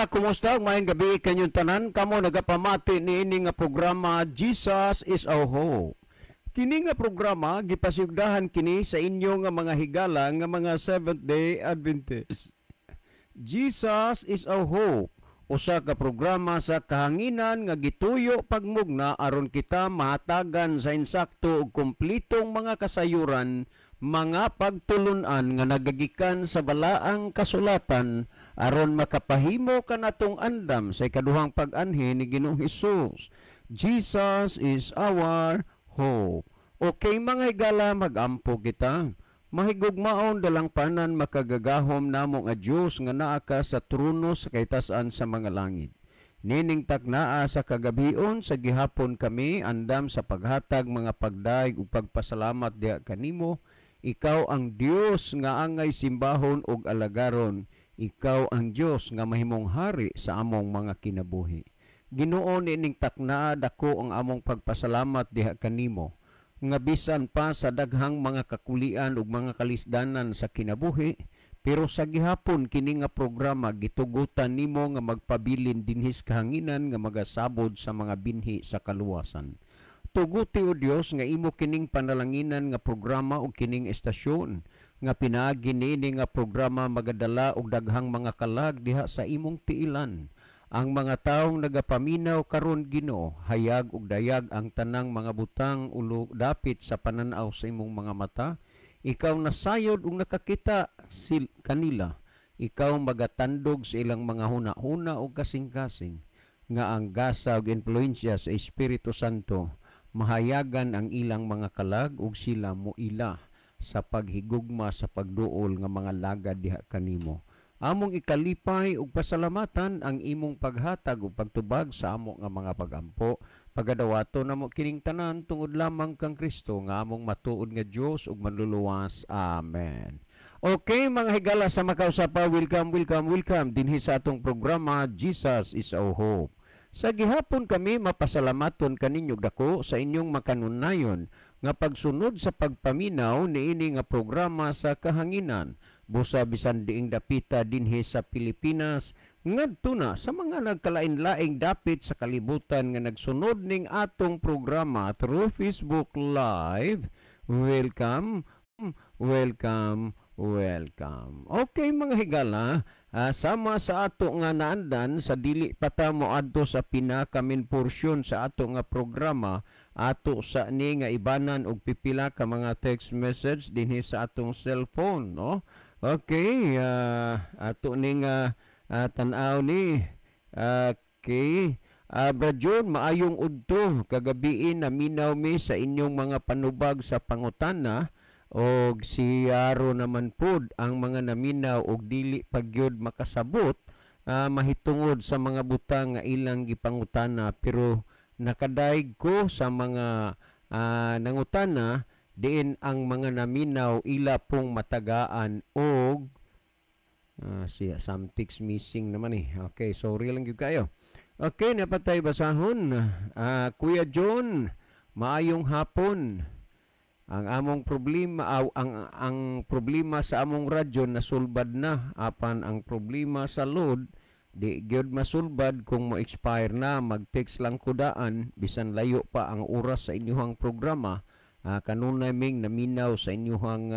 higala, kumusta? Mayang gabi kanyong tanan. Kamo nagapamati ni ini nga programa Jesus is our Hope. Kini nga programa gipasigdahan kini sa inyo nga mga higala nga mga Seventh-day Adventist. Jesus is our Hope. Usa ka programa sa kahanginan nga gituyo pagmugna aron kita mahatagan sa insakto ug kumplitong mga kasayuran, mga pagtulunan nga nagagikan sa balaang kasulatan aron makapahimo kanatong andam sa ikaduhang pag-anhi ni Ginoong Hesus. Jesus is our hope. Okay mga higala, magampo kita. Mahigugmaon dalang panan makagagahom namo nga Dios nga naa ka sa trono sa kaytas-an sa mga langit. Nining taknaa sa kagabion sa gihapon kami andam sa paghatag mga pagdaig ug pagpasalamat diha kanimo. Ikaw ang Dios nga angay simbahon ug alagaron. Ikaw ang Dios nga mahimong hari sa among mga kinabuhi. Ginoo nining taknaa dako ang among pagpasalamat diha kanimo. Nga bisan pa sa daghang mga kakulian ug mga kalisdanan sa kinabuhi, pero sa gihapon kini nga programa gitugutan nimo nga magpabilin dinhis kahanginan nga magasabod sa mga binhi sa kaluwasan. Tuguti o Dios nga imo kining panalanginan nga programa o kining estasyon nga pinaagi niini nga programa magadala og daghang mga kalag diha sa imong tiilan. Ang mga taong nagapaminaw karon Ginoo, hayag ug dayag ang tanang mga butang ulo dapit sa pananaw sa imong mga mata. Ikaw nasayod ug nakakita kanila. Ikaw magatandog sa ilang mga huna-huna ug kasing-kasing nga ang gasa ug influensya sa Espiritu Santo mahayagan ang ilang mga kalag ug sila moila sa paghigugma sa pagduol nga mga lagad diha kanimo. Among ikalipay ug pasalamatan ang imong paghatag ug pagtubag sa amo nga mga pagampo. Pagadawato namo kining tanan tungod lamang kang Kristo nga among matuod nga Dios ug manluluwas. Amen. Okay mga higala sa makausapa, welcome dinhi sa atong programa Jesus is our Hope. Sa gihapon kami mapasalamaton kaninyo dako sa inyong makanunayon nga pagsunod sa pagpaminaw niini nga programa sa kahanginan. Busa bisan diing dapita dinhi sa Pilipinas ngadto na sa mga nagkalain-laing dapit sa kalibutan nga nagsunod ning atong programa through Facebook Live. Welcome. Okay mga higala, sama sa ato nga naandan sa dili pata mo adto sa pinakamin porsyon sa ato nga programa, ato sa ni nga ibanan og pipila ka mga text message dinhi sa atong cellphone, no? Okay, ato ni nga tan-aw ni. Okay. Brajon, maayong udto. Kagabiin naminaw mi sa inyong mga panubag sa pangutana og si Aro naman pod ang mga naminaw og dili pagyud makasabot mahitungod sa mga butang nga ilang gipangutana, pero nakadaig ko sa mga nangutana diin ang mga naminaw ila pong matagaan og siya something's missing naman eh. Okay, sorry lang gyud kayo. Okay, napatay basahon. Kuya John, maayong hapon. Ang among problema ang problema sa among radyo nasulbad na, apan ang problema sa load di gyud masulbad kung mo-expire na. Mag-text lang kudaan bisan layo pa ang oras sa inyong programa. Kanunay ming naminaw sa inyong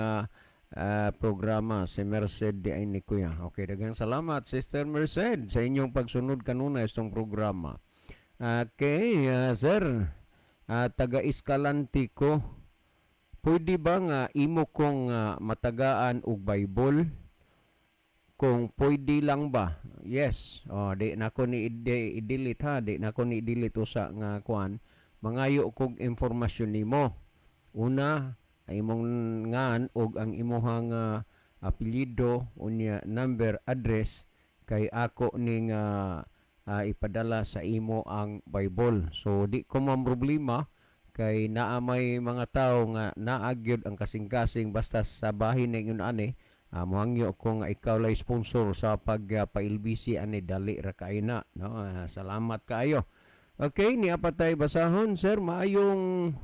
programa si Merced di ay ni Kuya. Okay, daghang salamat Sister Merced sa inyong pagsunod kanunay sa programa. Okay, sir, taga Escalante ko. Pwede ba nga imo kong matagaan og Bible? Kung pwede lang ba? Yes. Di na ko ni i-delete ha. Di na ko ni i-delete usa nga kuan. Mangayo kog informasyon nimo. Una, ay imong ngan og ang imuhang apelyido, unya number, address kay ako ning ipadala sa imo ang Bible. So di ko man problema kay naa may mga tao nga naagyod ang kasing-kasing basta sa bahin ning ani. Muhangyo ko nga ikaw lay sponsor sa pagpailbisi ani dali ra kay na, no? Salamat kaayo. Okay, ni apatay basahon sir, maayong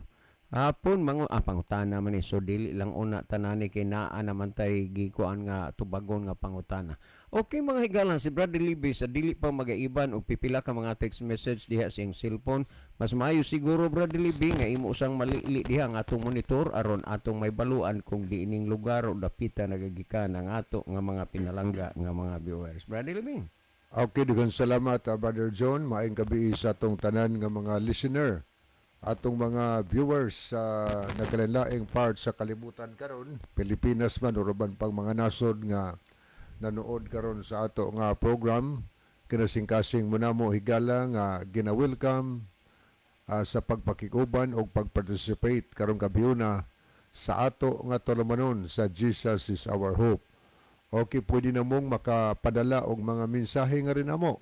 Hapon pangutana man ni so dili lang una tanani kay naa naman tay gikuan nga tubagon nga pangutana. Okay mga higalan, si Brother Libby sa dili pa magaiban og pipila ka mga text message diha sa iyang cellphone. Mas maayo siguro Brother Libby nga imo usang malili diha nga atong monitor aron atong may baluan kung di ining lugar o dapita nagagikan ang ato nga mga pinalangga nga mga viewers. Brother Libby. Okay, daghang salamat Brother John. Maayong gabi sa atong tanan nga mga listener. Atong mga viewers sa nagkalain-laing part sa kalibutan karon, Pilipinas man o uban pang mga nasod nga nanood karon sa ato nga program, kinasing-kasing mo namo higala nga gina-welcome sa pagpakiguban o pagparticipate karon kabihuna sa ato nga tulumanon sa Jesus is our hope. Okay, pwede na mong makapadala og mga mensahe nga rin amo.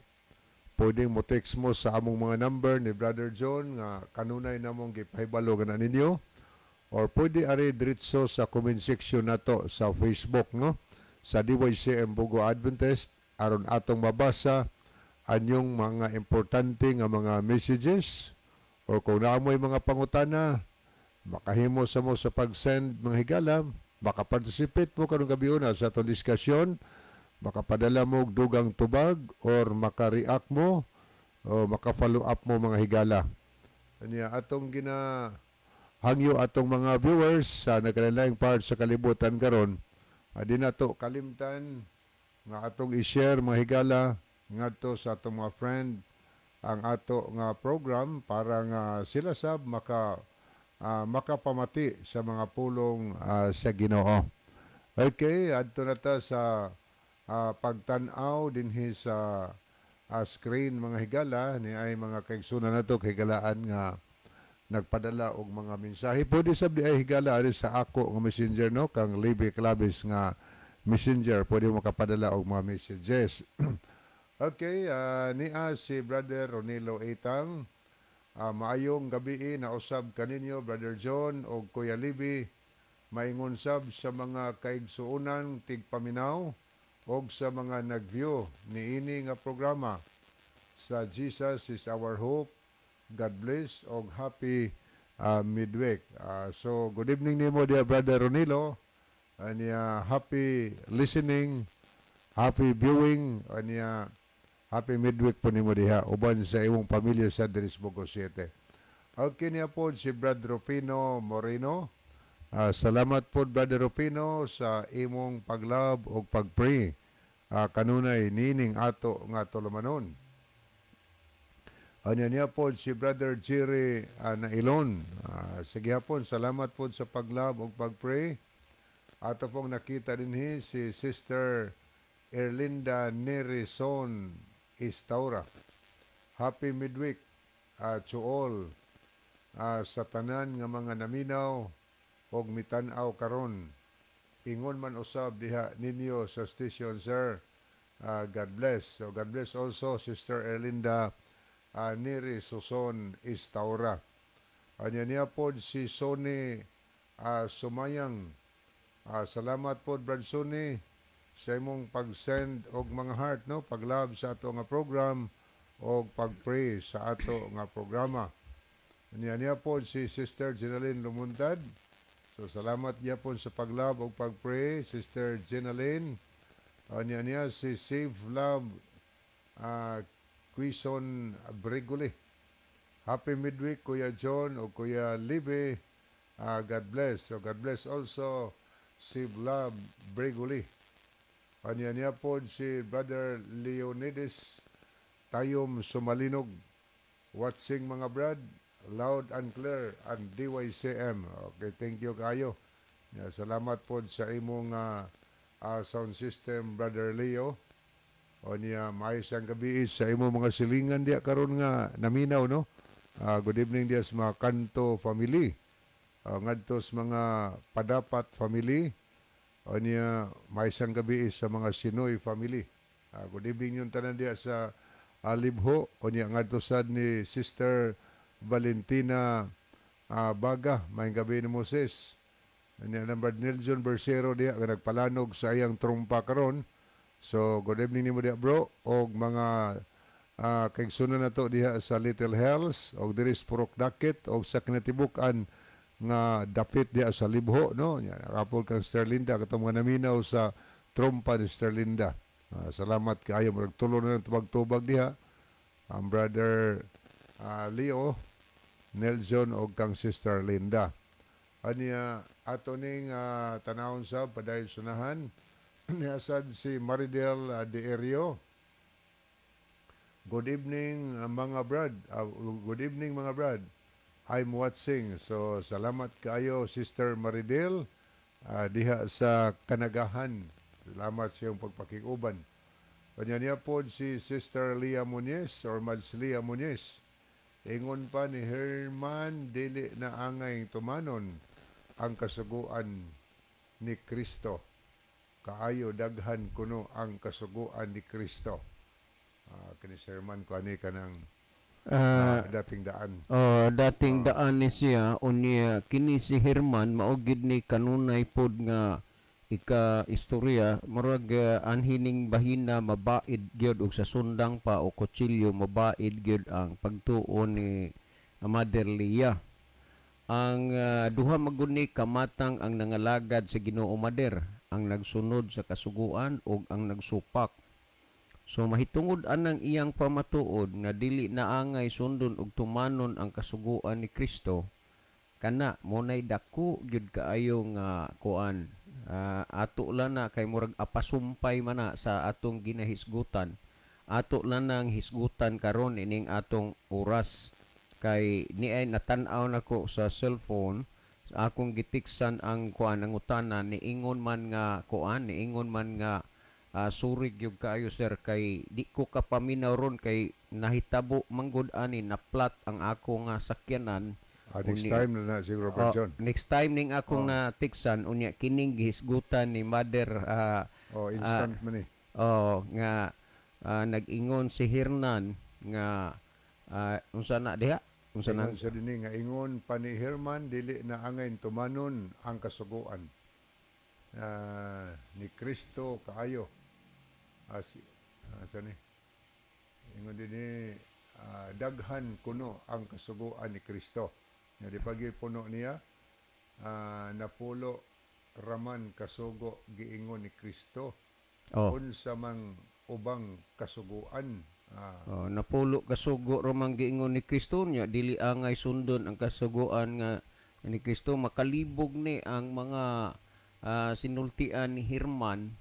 Pwedeng mo text mo sa among mga number ni Brother John nga kanunay namong gipahibalo na ninyo, or pwede ari diretso sa comment section nato sa Facebook, no, sa DYCM Bugo Adventist aron atong mabasa anyong mga importante nga mga messages, or kung naamoy mga pangutana makahimo sa mo sa pag-send mga higala, makaparticipate mo karong gabiuna sa atong diskusyon, makapadala mo og dugang tubag or maka-react mo o maka-follow up mo mga higala. Kanya atong hangyo atong mga viewers sa nagkalain part sa kalibutan karon, di na to kalimtan nga atong i-share mga higala ngadto sa atong mga friend ang ato nga program para nga sila sab makapamati sa mga pulong sa Ginoo. Okay, adto na ta sa pagtan-aw dinhi sa screen mga higala ni ay mga kaigsunan nato higalaan nga nagpadala og mga mensahe. Pwede sab di ay higala ari sa ako nga messenger, no, kang Libby Clavis nga messenger, pwede mo makapadala og mga messages. Okay, niya si Brother Ronilo Etang. Maayong gabi na usab kaninyo Brother John o Kuya Libby. Maingon sab sa mga kaigsuonan tigpaminaw og sa mga nag-view ni ini nga programa sa Jesus is our hope. God bless og happy midweek. So good evening nimo dear Brother Ronilo, and happy listening, happy viewing, and happy midweek po nimo diha uban sa imong pamilya sa Dirisbogo 7. Okay niya po si Brother Rufino Moreno. Salamat po Brother Rufino sa imong paglab o pagpray kanunay nining ato nga tulumanon. Anya niya po si Brother Jerry Nailon. Sige po, salamat po sa paglab o pagpray. Ato pong nakita dinhi si Sister Erlinda Nerison Istaura. Happy midweek to all sa tanan nga mga naminaw og mitan-aw karon. Ingon man usab diha ninyo sa station, sir. God bless. So God bless also Sister Erlinda Neri Suson Istaura. Anya niya po si Sony Sumayang. Salamat po Brad Sony sa imong pag-send og mga heart, no, pag-love sa ato nga program og pag-pray sa ato nga programa. Anya niya po si Sister Jenaline Lumuntad. So salamat niya po sa pag-love o pag-pray, Sister Jenaline. Niya si Save Love Quison Briguli. Happy midweek Kuya John o Kuya Libby. God bless. So God bless also Save Love Briguli. Niya po si Brother Leonidas Tayom Sumalinog. Watching mga brad, loud and clear and DYCM. Okay, thank you kayo. Salamat po sa imong sound system Brother Leo. O niya maayos ang gabi sa imong mga silingan diya karon nga naminaw, no. Good evening diya sa mga Kanto family. Ngadto sa mga Padapat family. O niya maayos ang gabi sa mga Sinoy family. Good evening yung tanan diya sa Libho. O niya ngadto sad ni Sister Valentina Baga, may gabi ni Moses. Niya number Nelson Bersero diya nga nagpalanog sa iyang trumpa karon. So good evening nimo diya bro og mga kaigsunan nato diha sa Little Hells og diri sa Purok Dakit og sa kinatibukan nga dapit diya sa libho, no? Kapag kang Sterlinda, katong mga naminaw sa trompa ni Sterlinda. Salamat kayo, magtulo na ng tubag-tubag diha. Ang brother Leo, Nelson o kang Sister Linda. Aniya, ato ning tanawon sa padayon sunahan, niasad si Maridel De Erio. Good evening mga brad. Good evening mga brad. I'm watching. So salamat kayo Sister Maridel diha sa Kanagahan. Salamat sa iyong pagpakikuban. Kanya niya po si Sister Leah Muñez or Mads Leah Muñez. Ingon pa ni Herman, dili na angay tumanon ang kasuguan ni Kristo. Kaayo daghan kuno ang kasuguan ni Kristo. Kini Herman ko ani kanang dating daan. Dating daan ni siya unya kini si Herman maugid ni kanunay pod nga ika-istorya murag anhining bahina mabait gyud og sa sundang pa o kutsilyo mabait gyud ang pagtuo ni Mother Leah. Ang duha maguni kamatang ang nangalagad sa Ginoo Mother, ang nagsunod sa kasuguan ug ang nagsupak. So mahitungod anang iyang pamatuod nga dili na angay sundon og tumanon ang kasuguan ni Kristo, kana monay dako gyud kaayo nga kuan. Ato lang na kay murag apasumpay man na sa atong ginahisgutan. Ato lang nang hisgutan karon ining atong oras. Kay ni ay natan-aw nako sa cellphone sa akong gitiksan ang kuan ang utana niingon man nga kuan niingon man nga surig gyud kaayo sir kay di ko kapaminaw ron kay nahitabo manggod ani na flat ang ako nga sakyanan. Next time na siguro pa John. Next time ning akong natiksan unya kining gihisgutan ni Mother instant man eh. Nga nag-ingon si Hernan nga unsa na diha? Unsa na sa dinhi nga ingon pa ni Herman dili na angay tumanon ang kasuguan ni Kristo kaayo. Asa ni? Ingon dinhi daghan kuno ang kasuguan ni Kristo. Nga di pagi puno niya napulo raman kasugo giingon ni Kristo. Unsa mang ubang kasuguan. Napulo kasugo ramang giingon ni Kristo nya dili angay sundon ang kasuguan nga ni Kristo. Makalibog ni ang mga sinultian ni Herman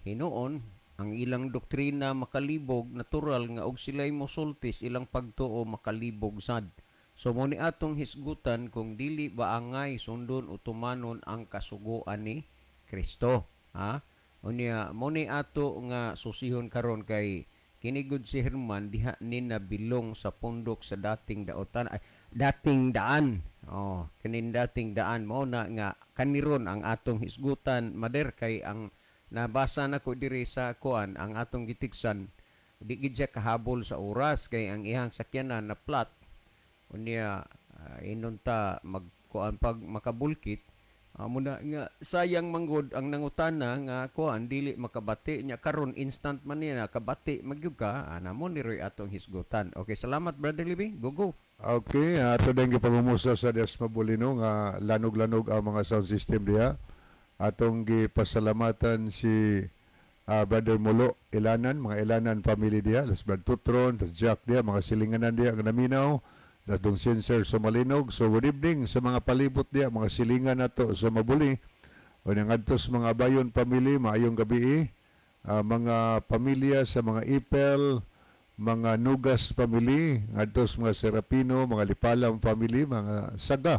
hinuon ang ilang doktrina makalibog natural nga og sila'y mosultis ilang pagtuo makalibog sad. So mo ni atong hisgutan kung dili ba angay sundon o tumanon ang kasuguan ni Kristo. Unya mo ni ato nga susihon karon kay kinigod si Herman diha ni nabilong sa pundok sa dating daotan dating daan. Kanin dating daan mo na nga kaniron ang atong hisgutan Mother kay ang nabasa na ko diri sa kuan ang atong gitiksan di gid siya kahabol sa oras kay ang iyang sakyanan na flat unya inunta magkuan pag makabulkit muna nga sayang manggod ang nangutana nga kuan dili makabati nya karon instant man niya nakabati magyud ka namo ni Roy atong hisgutan. Okay, salamat Brother Libby. Go. Okay, ato din gipangumusta sa Dias Mabulino nga lanog-lanog ang mga sound system diha. Atong gipasalamatan si Brother Mulo Ilanan, mga Ilanan family diha, las Brad Tutron, tas Jack diha, mga silinganan diha ang naminaw. Datong sensor sa Malinog. So good evening sa mga palibot diya, mga silingan nato sa Mabuli. O nangadtos mga Bayon family, maayong gabi. Mga pamilya sa mga Ipel, mga Nugas family, ngadtos mga Serapino, mga Lipalam family, mga Saga.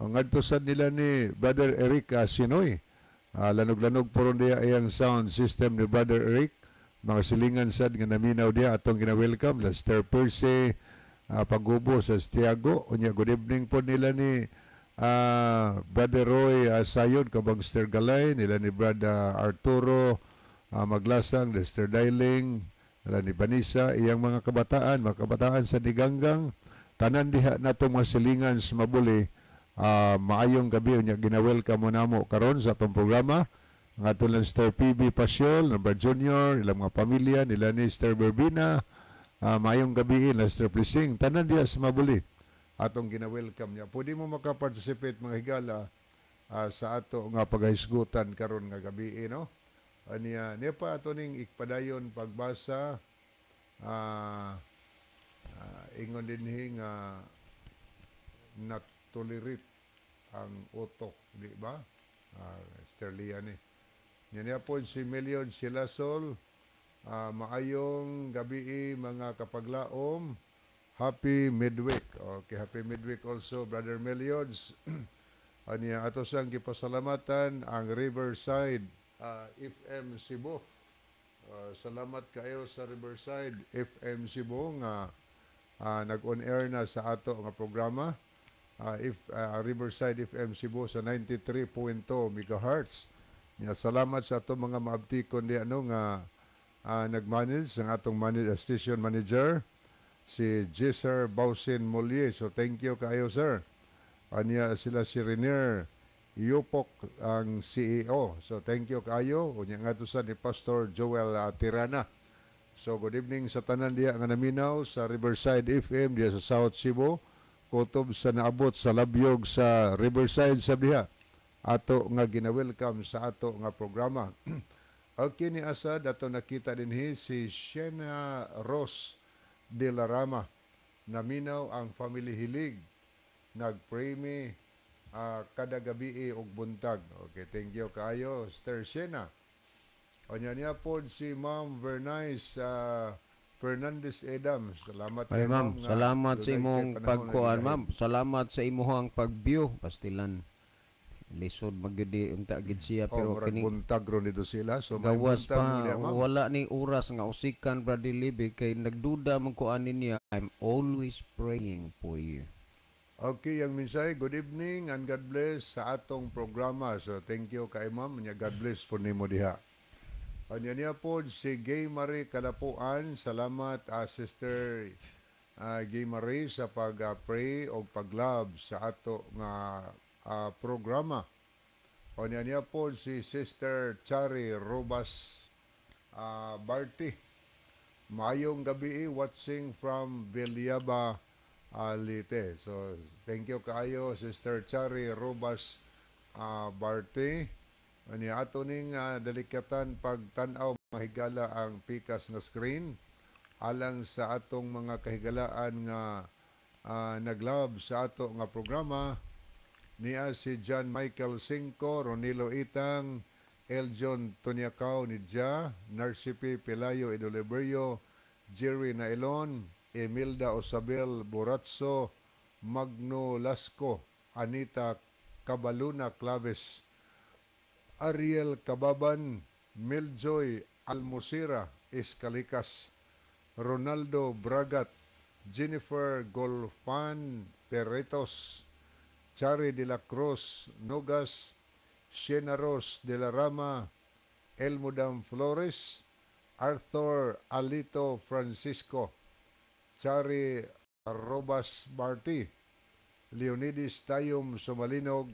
Ang ngadtosan nila ni Brother Eric Sinoy. Lanog-lanog po ron diya ang sound system ni Brother Eric. Mga silingan sad nga naminaw diya atong gina-welcome. Lester Percy, Pagubo sa Stiago. Unya, good evening po nila ni Brother Roy Sayon, kabang Sister Galay, nila ni Brother Arturo Maglasang, Sister Dailing, nila ni Vanessa, iyang mga kabataan sa Diganggang, tanan diha na itong mga silingan sa Mabuli. Maayong gabi, unya, ginawelcome mo namo karon sa itong programa. Nga tulang Sister PB Pasyol, Number Junior, ilang mga pamilya, nila ni Sister Berbina, mayong gabi Lester Plising tanan diya sa Mabuli atong gina-welcome niya. Pwede mo makaparticipate mga higala sa ato nga paghisgutan karon nga gabi, no? Niya pa ato ning ikpadayon pagbasa ingon dinhi nga not tolerate ang utok, di ba? Sterlia ni. Niya po si Million Silasol, maayong gabi mga kapaglaom. Happy midweek. Okay, happy midweek also, Brother Millions. Aniya ato siyang gipasalamatan ang Riverside FM Cebu. Salamat kayo sa Riverside FM Cebu nga nag-on air na sa ato nga programa. Riverside FM Cebu sa 93.2 MHz. Salamat sa ato mga maabtikon di nga nag-manage ang atong station manager si Jesser Bausin Molye. So thank you kayo sir. Anya sila si Renier Yupok ang CEO. So thank you kayo. Unya nga sa ni Pastor Joel Tirana. So good evening sa tanan diya nga naminaw sa Riverside FM diya sa South Cebu. Kutob sa naabot sa labyog sa Riverside sa diha. Ato nga gina-welcome sa ato nga programa. Okay ni Asad ato nakita dinhi si Shena Ross de la Rama. Naminaw ang family hilig. Nag-pray me kada gabi og buntag. Okay, thank you kaayo, Sister Shena. Onya niya po si Ma'am Vernice Fernandez Adams. Salamat Ay, ma'am. Salamat sa dunay imong kay panahon pagkuan, na ma'am. Salamat sa imong pag-view, pastilan. Lisod magyudi unta gid siya pero murag kini buntag ron dito sila. So may gawas buntag pa, niya, ma'am. wala ni oras nga usikan Brother Libby kay nagduda man ko ani niya. I'm always praying for you. Okay, ang minsay, good evening and God bless sa atong programa. So thank you kay ma'am. God bless po nimo diha. Anya niya po si Gay Marie Kalapuan. Salamat Sister Gay Marie sa pag-pray o pag-love sa ato nga programa. Anya niya po si Sister Chari Robas Barty. Maayong gabi watching from Villaba, Leyte. So thank you kaayo Sister Chari Robas Barty. Ani ato ning delikatan pagtan-aw mahigala ang pikas nga screen alang sa atong mga kahigalaan nga naglab sa ato nga programa niya si John Michael Cinco, Ronilo Itang, Eljon Toniacao Nidja, Narcipe Pelayo Idoliberio, Jerry Nailon, Emilda Osabel Boratso, Magno Lasco, Anita Cabaluna Claves, Ariel Cababan, Miljoy Almosira Escalikas, Ronaldo Bragat, Jennifer Golfan Perretos, Chari de la Cruz Nogas, Shenaros de la Rama, Elmudam Flores, Arthur Alito Francisco, Chari Robas Barty, Leonidas Tayom Sumalinog,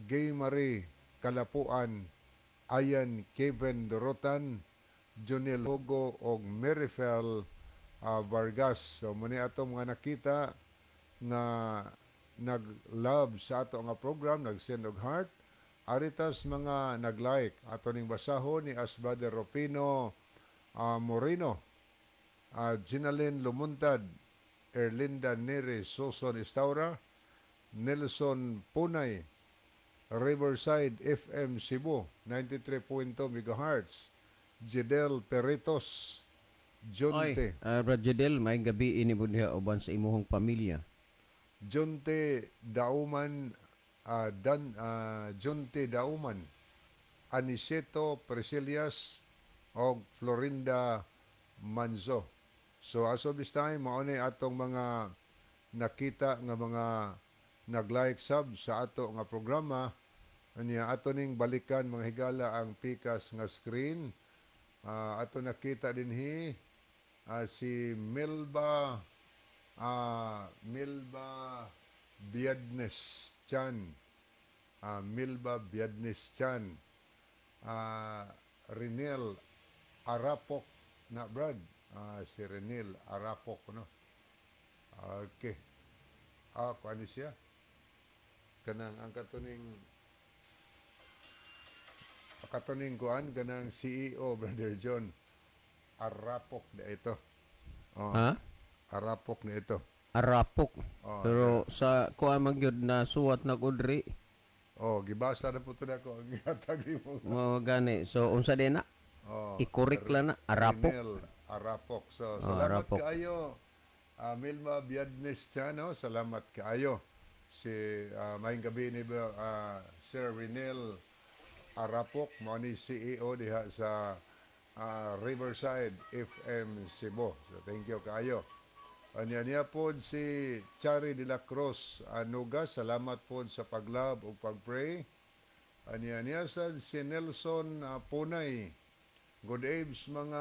Gay Marie Kalapuan, Ayan Kevin Dorotan, Junel Hugo o Merifel Vargas. So muni ato mga nakita nga nag-love sa ato nga program, nag-send og heart. Aritas mga nag-like. Ato ning basahon ni Brother Rufino Moreno, Ginalyn Lumuntad, Erlinda Neri Soson Estaura, Nelson Punay, Riverside FM Cebu 93.2 MHz, Jedel Peritos, Jonte. Brad Jedel, may gabi ini po diha uban sa imuhong pamilya. Jonte Dauman, Jonte Dauman, Aniceto Presilias, o Florinda Manzo. So as of this time, maunay atong mga nakita nga mga nag-like sub sa ato nga programa. Anya ato ning balikan mga higala ang pikas nga screen. Ato nakita dinhi si Milba Biadnes Chan. Milba Biadnes Chan. Renel Arapok na Brad. Si Renel Arapok, no? Okay. kuan ni siya. Kanang ang katuning kuan kanang CEO Brother John Arapok na ito. Oh, Ha? Arapok na ito. Arapok. Oh, Pero sa kuha magyud na suwat na kudri. gibasa na po ito na ko ang ihatag mo. Mo gani. So unsa din na? Oh, I-correct lang na Arapok. Rinel Arapok. So, Oh, salamat Arapok. kaayo. Milma Biadnes Chano, salamat kaayo. Si maayong gabi ni Sir Rinel Arapok, mo ni CEO diha sa Riverside FM Cebu. So, thank you kaayo. Niya po si Chari de la Cruz Anuga, salamat po sa paglab o pagpray. Niya sad si Nelson Punay. Good eves mga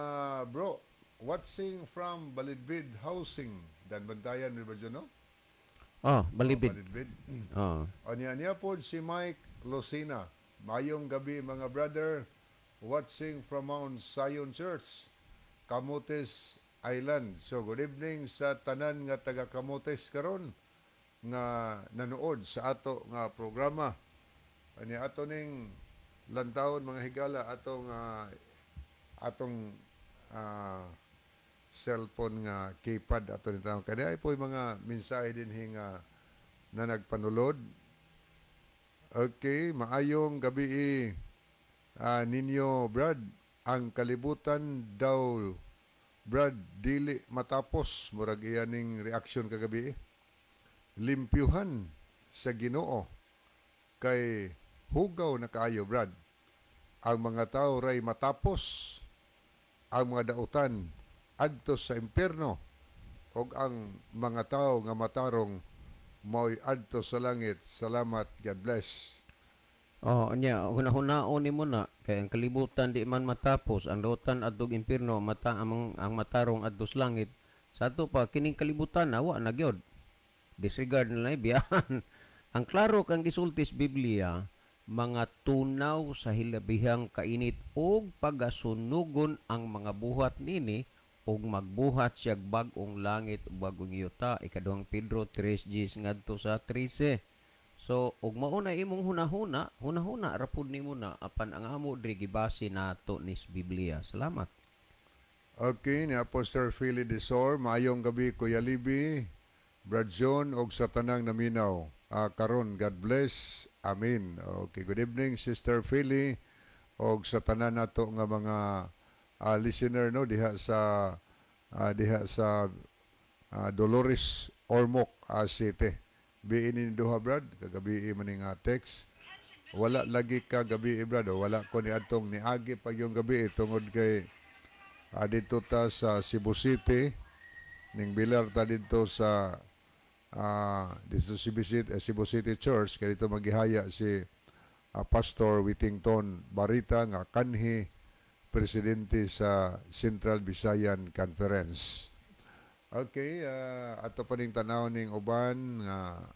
bro. Watching from Balidbid Housing. Dan Bantayan, di ba dyan, no? Balibid. Balidbid. Oh. Niya po si Mike Lucina. Mayong gabi mga brother. Watching from Mount Zion Church, Camotes Island. So good evening sa tanan nga taga Camotes karon nga nanood sa ato nga programa. Ato ning lantawon mga higala atong cellphone nga keypad ato ni taon. Kaya ay po mga mensahe din hinga na nagpanulod. Okay, maayong gabi ninyo, Brad. Ang kalibutan daw, Brad, dili matapos. Murag iyaning reaksyon kagabi. Limpyuhan sa Ginoo. Kay hugaw na kaayo, Brad. Ang mga tao ray matapos. Ang mga dautan adto sa impierno. Og ang mga tao nga matarong mao'y adto sa langit. Salamat, God bless. Hunahunaon ni mo na kay ang kalibutan di man matapos, ang dautan adtog impierno, ang matarong adto sa langit. Sa ato pa kining kalibutan wa na gyud. Disregard na lang biyahan. Ang klaro kang gisultis Biblia, mga tunaw sa hilabihang kainit og pagasunugon ang mga buhat nini og magbuhat siya bag-ong langit ug bag-ong yuta. Ikaduhang Pedro 3:10 ngadto sa 13. So, ug mao na imong hunahuna rapud nimo na apan ang amo diri gibase nato nis Biblia. Salamat. Okay, ni Apostle Philly Desor, maayong gabi Kuya Libby, Brad John og sa tanang naminaw. Karon, God bless. Amen. Okay, good evening Sister Philly og sa tanan nato nga mga listener no diha sa Dolores Ormoc City. Biin ni duha Brad, kagabi man ning text. Wala lagi ka gabi Brad, wala ko ni atong niagi pag yung gabi tungod kay dito ta sa Cebu City ning bilar ta dito sa dito Cebu City Church kay dito magihaya si Pastor Whittington Barita nga kanhi presidente sa Central Visayan Conference. Okay, ato pa ning tanaw ning uban nga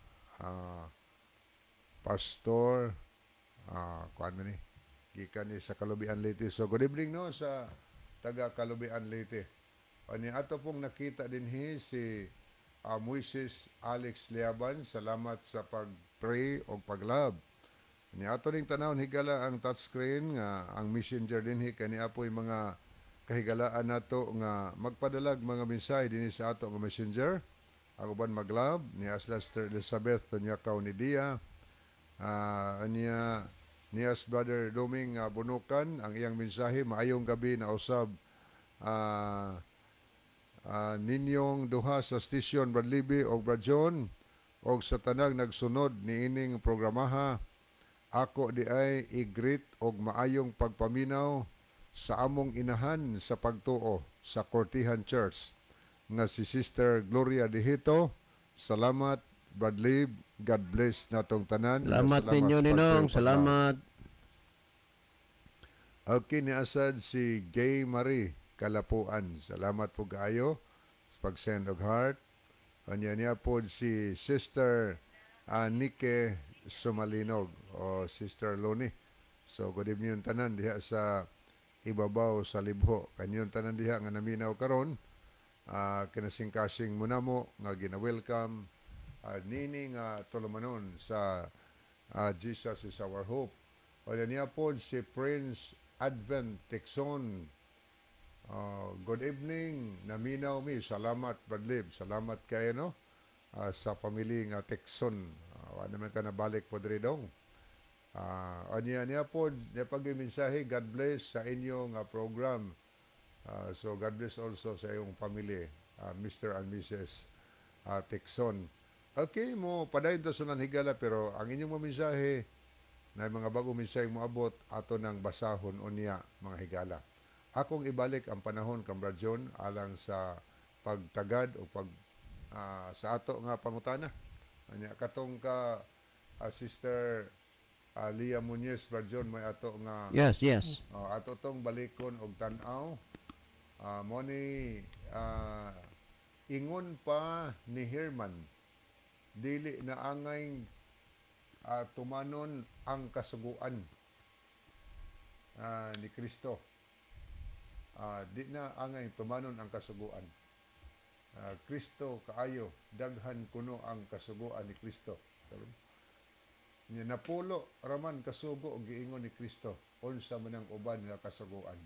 pastor kuan man ni gikan ni sa Kalubian Leyte. So good evening no sa taga Kalubian Leyte. Ani ato pong nakita dinhi si Moises Alex Liaban. Salamat sa pag-pray o pag-love. Ni ato ning tanaw higala ang touchscreen nga ang messenger dinhi kani apoy mga kahigalaan nato nga magpadalag mga mensahe dinhi sa ato nga messenger. Ang uban mag-love ni Sister Elizabeth Tonyakaw ni Dia. Nias Brother Doming Bunukan ang iyang mensahe maayong gabi na usab ninyong duha sa station Brad Libby o Brad John og sa tanang nagsunod ni ining programaha. Ako di ay i-greet og maayong pagpaminaw sa among inahan sa pagtuo sa Cortihan Church nga si Sister Gloria Dihito. Salamat Brad Lib, God bless natong tanan. Salamat ninyo ninong, salamat. Okay, ni asad si Gay Marie Kalapuan. Salamat po kaayo sa pag-send og heart. Niya po si Sister Nike Sumalinog o Sister Loni. So good evening tanan diha sa ibabaw sa Libho. Kanyon tanan diha nga naminaw karon. Kinasing-kasing mo na mo nga gina-welcome nini nga tulumanon sa Jesus is our hope. O niya po si Prince Advent Texon. Good evening, naminaw mi. Salamat, Badlib. Salamat kayo, no? Sa pamilya nga Texon. Wala naman ka nabalik po diri dong. Niya po, niya pag-iminsahe, God bless sa inyong program. So, God bless also sa iyong pamilya, Mr. and Mrs. Texon. Okay, mo, padayon to sunan higala, pero ang inyong maminsahe, na mga bagong mensahe mo abot ato ng basahon o niya mga higala. Akong ibalik ang panahon kang Brad John alang sa pagtagad o sa ato nga pangutana. Anya katong ka Sister Leah Muñez, Brad John, may ato nga Yes. ato tong balikon og tan-aw. Mo ni ingon pa ni Herman dili na angay tumanon ang kasuguan ni Kristo. Di na angay tumanon ang kasuguan. Kristo kaayo, daghan kuno ang kasuguan ni Kristo. Sabi niya, napulo raman kasugo og giingon ni Kristo, unsa man ang uban nga kasuguan.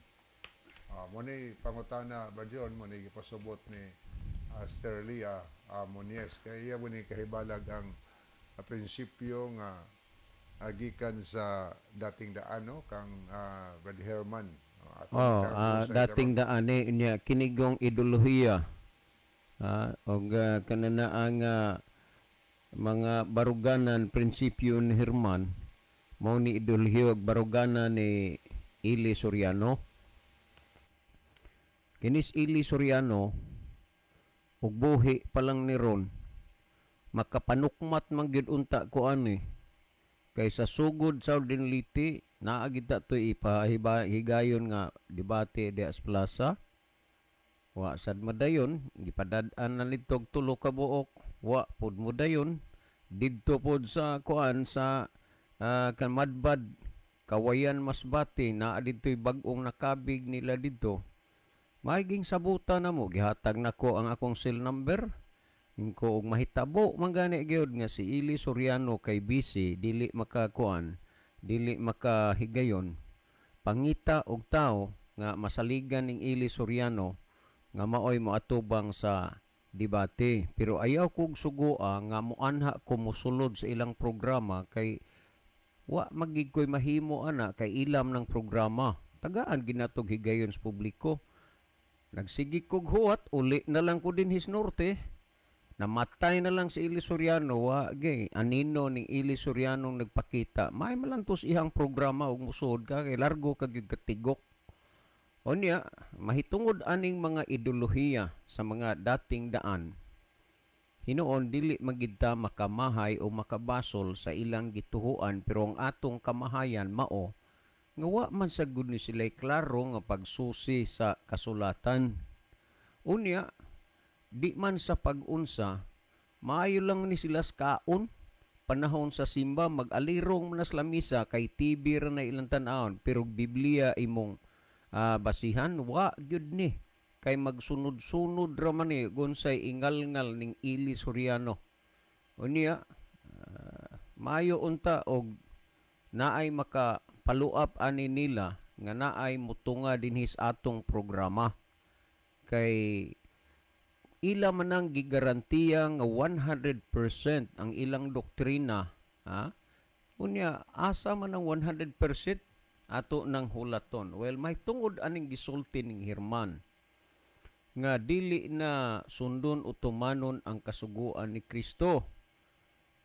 Mo ni pangutana ba diyon, mo ni gipasubot ni Sterlia Muñez. Kaya mo ni kahibalag ang prinsipyo nga gikan sa dating daano kang Brad Herman. Dating daane niya kinigong ideolohiya. Og kanana ang mga baruganan prinsipyo ni Herman mao ni ideolohiya og baruganan ni Ili Soriano. Kinis Ili Soriano ug buhi pa lang ni ron makapanukmat man gyud unta ko ani kaysa sugod sa ordinality naagid ta to ipahigayon nga debate di Plaza wa sad madayon gipadad-an na nitog tulo ka buok wa pud mo dayon didto pod sa kuan sa kan Madbad Kawayan Masbate naa didtoy bag-ong nakabig nila didto maiging sabutan na mo gihatag nako ang akong cell number. Ingko og mahitabo man gani gyud nga si Ili Soriano kay busy dili makakuan, dili makahigayon. Pangita og tao nga masaligan ning Ili Soriano nga maoy moatubang sa debate. Pero ayaw kog sugoa nga moanha ko mosulod sa ilang programa kay wa magig koy mahimo ana kay ilam ng programa. Tagaan ginatog higayon sa publiko. Nagsigi kog huwat uli na lang ko din his norte. Namatay na lang si Ili Soriano, anino ning Ili Soriano nagpakita. May malantos ihang programa og musod ka kay largo kag katigok. Onya, mahitungod aning mga ideolohiya sa mga dating daan. Hinuon dili magidta makamahay o makabasol sa ilang gituhuan pero ang atong kamahayan mao nga wa man sagud ni sila'y klaro nga pagsusi sa kasulatan. Unya, di man sa pag-unsa, maayo lang ni sila kaon, panahon sa simba, mag-alirong manas lamisa, kay TV ra na ilang tanahon, pero Biblia imong basihan, wa gyud ni, kay magsunod-sunod ra man ni, gunsay ingal-ngal ning Ili Soriano. Unya, maayo unta og naay makapaluap ani nila, nga naay mutunga dinhis atong programa. Kay ila man ang gigarantiya nga 100% ang ilang doktrina, unya asa man ang 100% ato nang hulaton. Well, may tungod aning gisulti ning Herman nga dili na sundon utumanon ang kasuguan ni Kristo.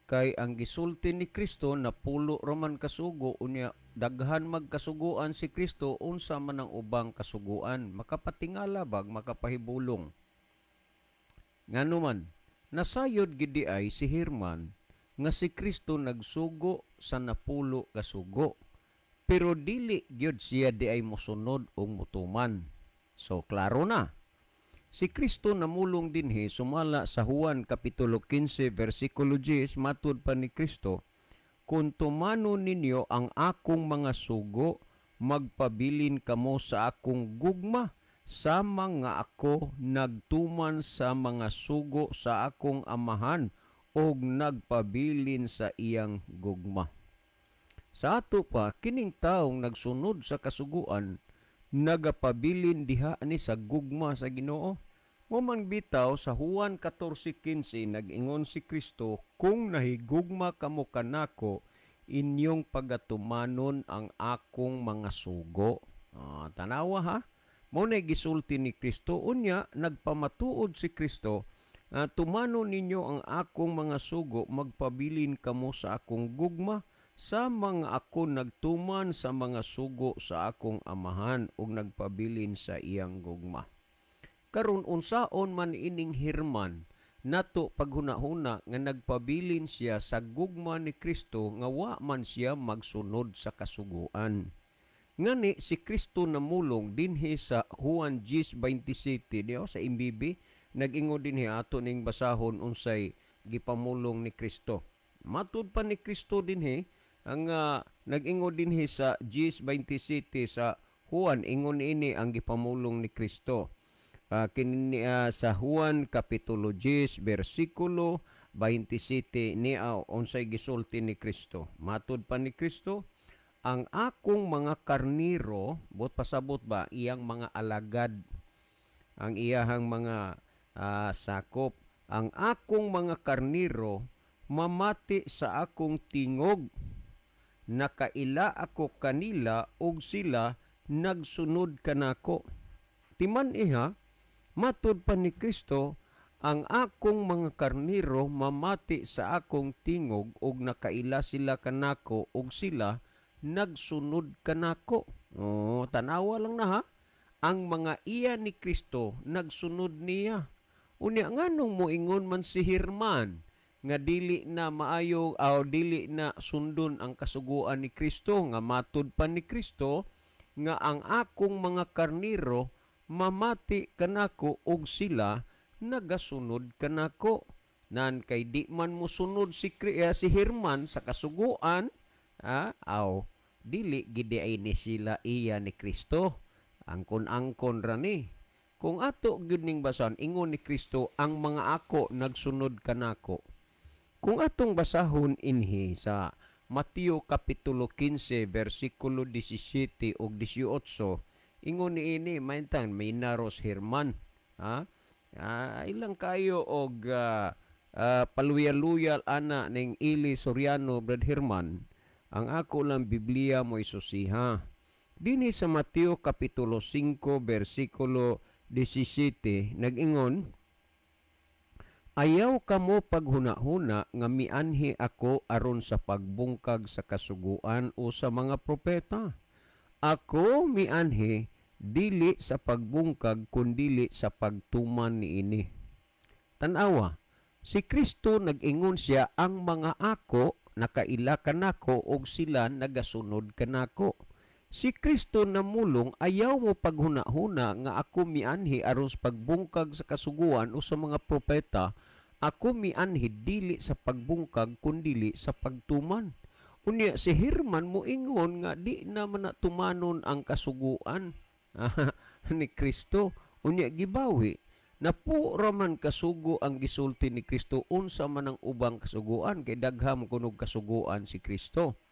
Kay ang gisulti ni Kristo na pulo raman kasugo, unya daghan magkasuguan si Kristo, unsa man ang ubang kasuguan, makapatingala bag makapahibulong. Ngano man, nasayod gidi ay si Herman nga si Kristo nagsugo sa napulo kasugo. Pero dili gyud siya di ay mosunod o mutuman. So klaro na. Si Kristo namulong dinhi sumala sa Juan kapitulo 15 versikulo 10 matud pa ni Kristo, kung tumano ninyo ang akong mga sugo, magpabilin kamo sa akong gugma, sama nga ako nagtuman sa mga sugo sa akong amahan og nagpabilin sa iyang gugma. Sa ato pa, kining taong nagsunod sa kasuguan, nagapabilin diha ni sa gugma sa Ginoo. Human bitaw sa Juan 14:15 nag-ingon si Kristo, kung nahigugma kamo kanako, inyong pagatumanon ang akong mga sugo. Tanawa ha? Muna gisulti ni Kristo, unya nagpamatuod si Kristo, tumanon ninyo ang akong mga sugo, magpabilin kamo sa akong gugma, sa mga ako nagtuman sa mga sugo sa akong amahan ug nagpabilin sa iyang gugma. Karon unsaon man ining hirman nato paghuna-huna nga nagpabilin siya sa gugma ni Kristo nga wa man siya magsunod sa kasuguan. Ngani si Kristo namulong dinhi sa Juan 10:27 diyo sa imbibi, nag-ingon dinhi ato ning basahon unsay gipamulong ni Kristo. Matud pa ni Kristo dinhi ang nag-ingon dinhi sa 10:27 sa Juan, ingon ini ang gipamulong ni Kristo. Sa Juan kapitulo 10 versikulo 27 niya unsay gisulti ni Kristo. Matud pa ni Kristo, ang akong mga karniro, bot pasabot ba, iyang mga alagad, ang iyahang mga sakop, ang akong mga karniro mamati sa akong tingog, nakaila ako kanila ug sila nagsunod kanako. Timan iha, matud pa ni Kristo, ang akong mga karniro mamati sa akong tingog ug nakaila sila kanako ug sila nagsunod kanako. Tanawa lang na ha. Ang mga iya ni Kristo nagsunod niya. Unya nganong moingon man si Hirman nga dili na maayo o dili na sundon ang kasuguan ni Kristo, nga matud pa ni Kristo nga ang akong mga karniro mamati kanako og sila nagasunod kanako. Nan kay di man mo sunod si Hirman sa kasuguan, dili gidi ay ni sila iya ni Kristo. Angkon-angkon ra ni. Kung ato gyud ning basan, ingon ni Kristo, ang mga ako nagsunod kanako. Kung atong basahon inhi sa Mateo kapitulo 15 versikulo 17 ug 18, ingon ni ini maintan may naros Hirman. Ilang kayo og paluyal-luyal ana ning Ili Soriano Brad Hirman. Ang ako lang Biblia mo isusiha. Dinhi sa Mateo kapitulo 5 versikulo 17 nag-ingon, ayaw kamo paghuna-huna nga mianhi ako aron sa pagbungkag sa kasuguan o sa mga propeta. Ako mianhi dili sa pagbungkag kundili sa pagtuman niini. Tanawa, si Kristo nag-ingon siya, ang mga ako nakaila kanako og sila nagasunod kanako. Si Kristo namulong, ayaw mo paghuna-huna nga ako mianhi aron sa pagbungkag sa kasuguan o sa mga propeta. Ako mianhi dili sa pagbungkag kundili sa pagtuman. Unya si Hirman mo ingon nga di naman na tumanon ang kasuguan ni Kristo. Unya gibawi, napura man kasugo ang gisulti ni Kristo, unsa man ang ubang kasuguan, kay dagham kunog kasuguan si Kristo.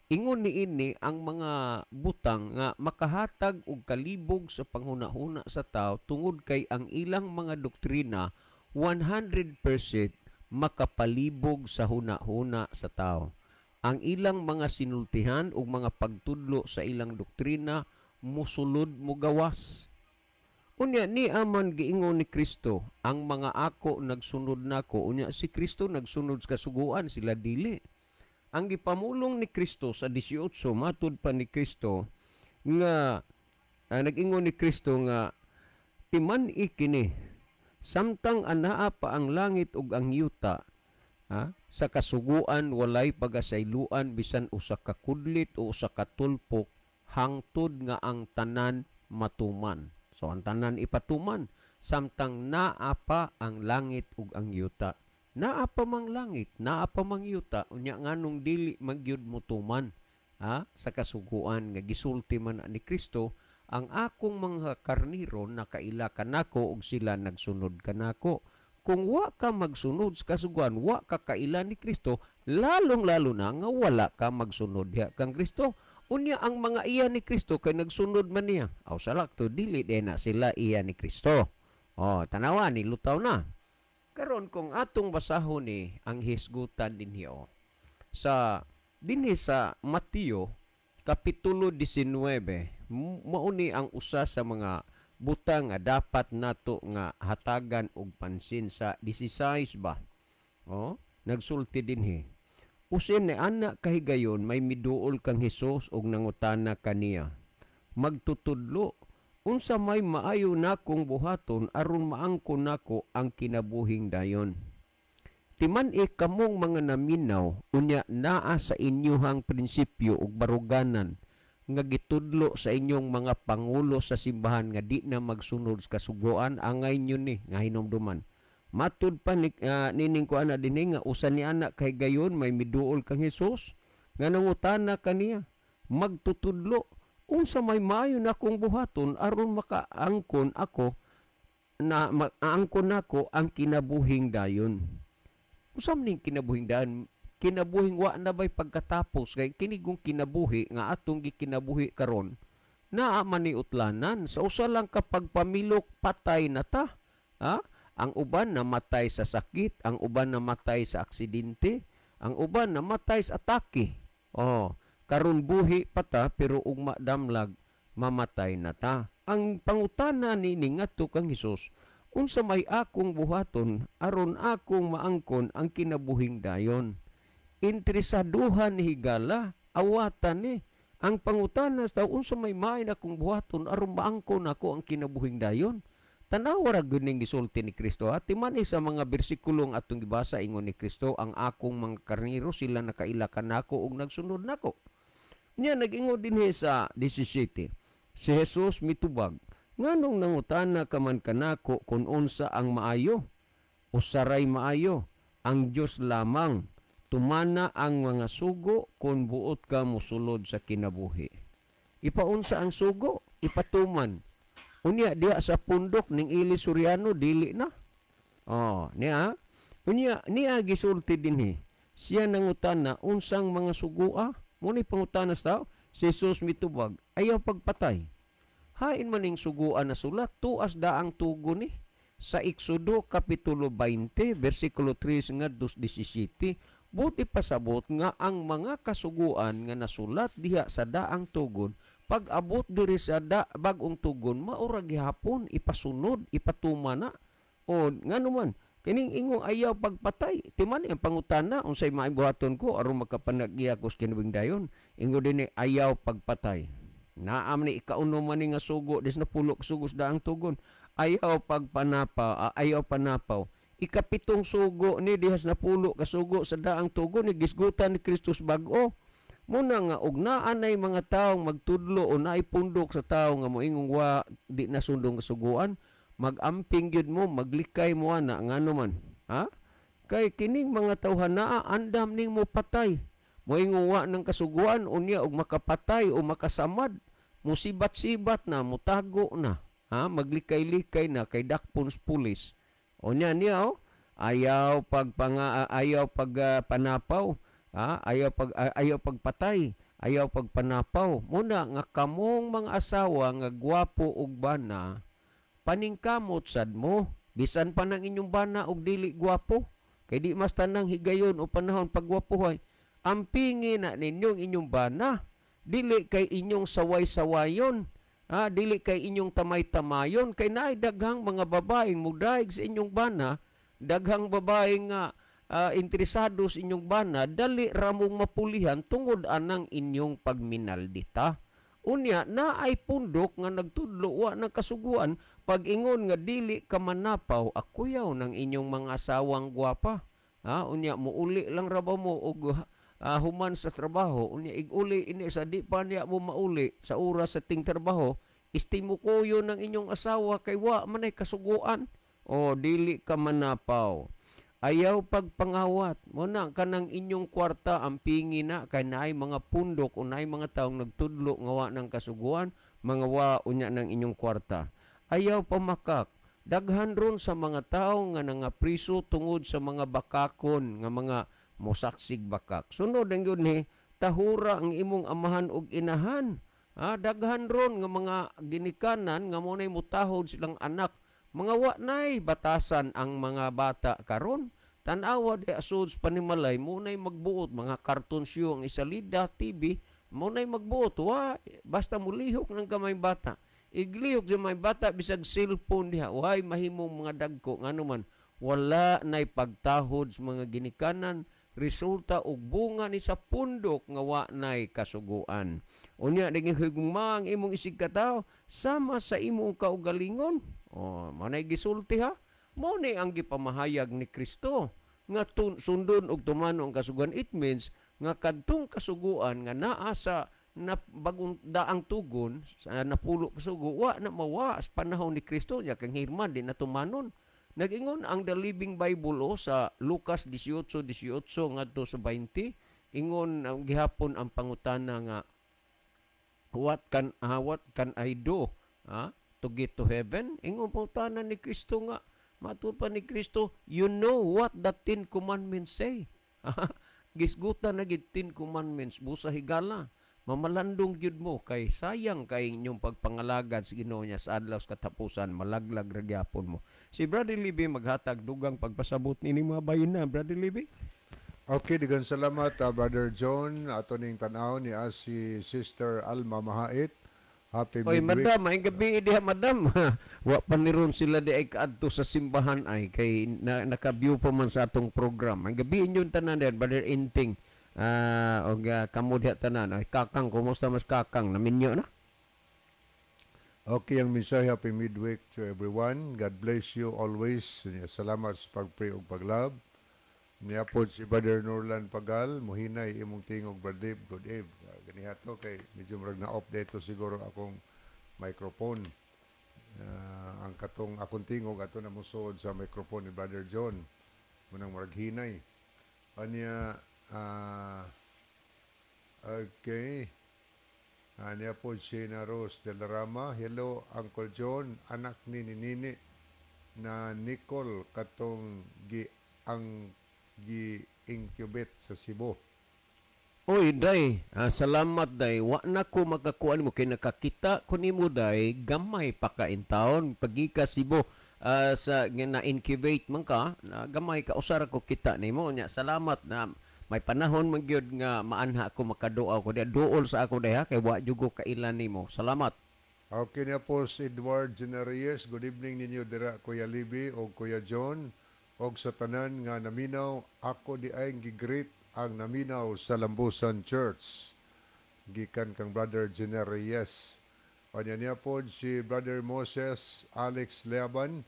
Ingon ni ini ang mga butang nga makahatag og kalibog sa panghuna-huna sa tao tungod kay ang ilang mga doktrina 100% makapalibog sa huna-huna sa tao. Ang ilang mga sinultihan ug mga pagtudlo sa ilang doktrina musulod mo gawas. Unya ni aman giingon ni Kristo, ang mga ako nagsunod nako. Unya si Kristo nagsunod sa kasuguan, sila dili. Ang gipamulong ni Kristo sa 18, matud pa ni Kristo nga nag-ingon ni Kristo nga timan ikini samtang anaa pa ang langit ug ang yuta, sa kasuguan walay pagasayloan bisan usa ka kudlit o usa ka tulpok, hangtod nga ang tanan matuman. So ang tanan ipatuman samtang naa pa ang langit ug ang yuta. Naa pa mang langit, naa pa mang yuta, unya nganong dili magyud mutuman sa kasuguan nga gisulti man ni Kristo, ang akong mga karniro nakaila kanako ug sila nagsunod kanako. kung wa ka magsunod sa kasuguan, wa ka kailan ni Kristo, lalong-lalo na nga wala ka magsunod diha kang Kristo. Unya ang mga iya ni Kristo kay nagsunod man niya. Aw salak to dili din na sila iya ni Kristo. Tanawa ni lutaw na. Karon kung atong basahon ni ang hisgutan dinhi sa dinhi sa Mateo kapitulo 19 mao ni ang usa sa mga butang nga dapat nato nga hatagan og pansin sa 16 ba. Nagsulti dinhi. Usin ni anak kahigayon may miduol kang Hesus og nangutana kaniya. Magtutudlo, unsa may maayo nakong buhaton aron maangkon nako ang kinabuhing dayon. Timan-i kamong mga naminaw unya naa sa inyuhang prinsipyo ug baruganan nga gitudlo sa inyong mga pangulo sa simbahan nga di na magsunod sa kasugoan angay nyo ni nga hinumduman. Matud pa nining ko ana dinhi nga usa ni anak kay gayon may miduol kang Hesus nga nangutana kaniya. Magtutudlo, unsa may maayo na kong buhaton aron makaangkon ako na maangkon nako ang kinabuhing dayon. Usam ning kinabuhing dayon, kinabuhing wa na bay pagkatapos kay kinigong kinabuhi nga atong gikinabuhi karon naa man ni utlanan sa usa lang kapag pamilok patay na ta. Ang uban namatay sa sakit, ang uban namatay sa aksidente, ang uban namatay sa atake. Karon buhi pa ta pero ug damlag mamatay na ta. Ang pangutana ni ngadto kang Hesus, unsa may akong buhaton aron akong maangkon ang kinabuhing dayon. Interesaduhan ni higala, awatan ni. Ang pangutana sa unsa may maay na akong buhaton aron maangkon ako ang kinabuhing dayon. Tanawa ra gyud ning gisulti ni Kristo. Timan sa mga bersikulong atong gibasa ingon ni Kristo, ang akong mga karnero sila nakaila kanako ug nagsunod nako. Niya nag-ingon dinhi sa 17. Si Jesus mitubag, nganong nangutana ka man kanako kung unsa ang maayo? Usaray maayo, ang Dios lamang. Tumana ang mga sugo kung buot ka mosulod sa kinabuhi. Ipaunsa ang sugo? Ipatuman. Unya diya sa pundok ning Ili Soriano dili na. Niya. Unya niya gisulti dinhi. Siya nangutana unsang mga sugua? Muni pangutana sa si Jesus mitubag, ayaw pagpatay. Hain man ning suguan na sulat tuas daang tugo ni sa Exodo kapitulo 20 bersikulo 3 ngadto 17. Buti pasabot nga ang mga kasuguan nga nasulat diha sa daang tugon pag abot diri sa bagong tugon maura gihapon ipasunod ipatuma na ngano man kining ingong ayaw pagpatay timan ang pangutana unsay maibuhaton ko aron makapanaggiya ko sa kinabuhing dayon ingon dinhi ayaw pagpatay naam ni ikauno man ni nga sugo dis na pulok sugos daang tugon ayaw pagpanapaw ayaw panapaw ikapitong sugo ni dihas na pulo ka sugo sa daang tugon ni gisgutan ni Kristus bag-o. Muna nga og naa nay mga taong magtudlo o naay pundok sa tawo nga moingong wa di nasundong kasuguan, magamping gyud mo, maglikay mo ana ngano man. Kay kining mga tawhan naa andam ning mo patay. Moingong wa nang kasuguan unya og makapatay o makasamad, musibat-sibat na, mutago na. Maglikay-likay na kay dakpon pulis. Unya niya ayaw pagpanapaw. Ayaw pagpatay, ayaw pagpanapaw. Muna nga kamong mga asawa nga gwapo ug bana, paningkamot sad mo, bisan pa ng inyong bana og dili gwapo, kay di mas tanang higayon o panahon pagwapuhay. Ampingi na ninyong inyong bana, dili kay inyong saway-sawayon, dili kay inyong tamay-tamayon, kay naay daghang mga babaeng mudaig sa inyong bana, daghang babaeng nga interesado sa inyong bana, dali ramong mapulihan tungod anang inyong pagminaldita. Unya, na ay pundok nga nagtudlo wa ng kasuguan, pag ingon nga dili ka manapaw, akuyaw ng inyong mga asawang gwapa. Unya, muuli lang rabaw mo og human sa trabaho. Unya, iguli ini sa di pa niya mo mauli sa oras sa ting trabaho, istimukuyo ng inyong asawa kay wa manay kasuguan. Dili ka manapaw. Ayaw pagpangawat. Muna ka ng inyong kwarta ang pingi na kay naay mga pundok o naay mga taong nagtudlo nga wa ng kasuguan, mga wa unya ng inyong kwarta. Ayaw pamakak. Daghan ron sa mga tao nga nangapriso tungod sa mga bakakon nga mga mosaksig bakak. Sunod ang yun ni tahura ang imong amahan ug inahan. Daghan ron nga mga ginikanan nga munay mutahod silang anak. Mga wa nay batasan ang mga bata karon. Tanawa di asod panimalay munay magbuot mga cartoon show ang isalida TV munay magbuot wa basta mulihok ng kamay bata. Iglihok sa may bata bisag cellphone diha way mahimong mga dagko ngano man wala nay pagtahod sa mga ginikanan resulta og bunga ni sa pundok nga wa nay kasuguan. Unya dingi higugma ang imong isig katawo sama sa imong kaugalingon. Manay gisulti ha. Mao ni ang gipamahayag ni Kristo nga sundon og tumano ang kasuguan. It means nga kadtong kasuguan nga naa sa na bagong daang tugon sa napulo kasugo wa na mawa sa panahon ni Kristo nya kang hirman di na tumanon. Nag-ingon ang The Living Bible sa Lucas 18:18 ngadto sa 20 ingon gihapon ang pangutana nga what can I do to get to heaven? Ingon pangutana ni Kristo nga matud pa ni Kristo, you know what the 10 commandments say. Gisgutan na gid 10 commandments busa higala. Mamalandong gyud mo kay sayang kay inyong pagpangalagad sa Ginoo niya sa adlaw sa katapusan malaglag ra gyapon mo. Si Brother Libby maghatag dugang pagpasabot nini mga bayin na Brother Libby. Okay, digan salamat Brother John. Ato ning tan-aw ni si Sister Alma Mahait. Happy Oy, midweek. madam, ay gabi diha madam. Wa pa ni ron sila di ay kaadto sa simbahan ay kay naka-view pa man sa atong program. Ang gabi inyon tanan der Brother Inting. Kamo diha tanan. Ay kakang kumusta mas kakang naminyo na? Okay, ang mensahe, happy midweek to everyone. God bless you always. Salamat sa pag-pray ug pag-love. Niapod si Brother Norland Pagal, muhinay imong tingog Brother Dave, good Dave. Ganiha to kay medyo murag na-update to siguro akong microphone. Ang katong akong tingog ato na musod sa microphone ni Brother John. Munang murag hinay. Anya okay. Niapod si na Rose de la Rama. Hello Uncle John, anak ni Nini na Nicole katong gi-incubate sa Cebu. Oy, day, salamat day. Wa na ko makakuan mo kay nakakita ko nimo day gamay pa ka in town pagika Cebu sa na-incubate man ka, gamay ka usara ko kita nimo nya. Salamat na may panahon man gyud nga maanha ko makaduaw ko duol sa ako day ha kay wa jugo kailan nimo. Salamat. Okay na po si Edward Genarias. Good evening ninyo dira Kuya Libby o Kuya John. Og sa tanan nga naminaw, ako di ay gigreet ang naminaw sa Lambusan Church. Gikan kang Brother Jenner Reyes. Kanya niya po si Brother Moses Alex Leaban.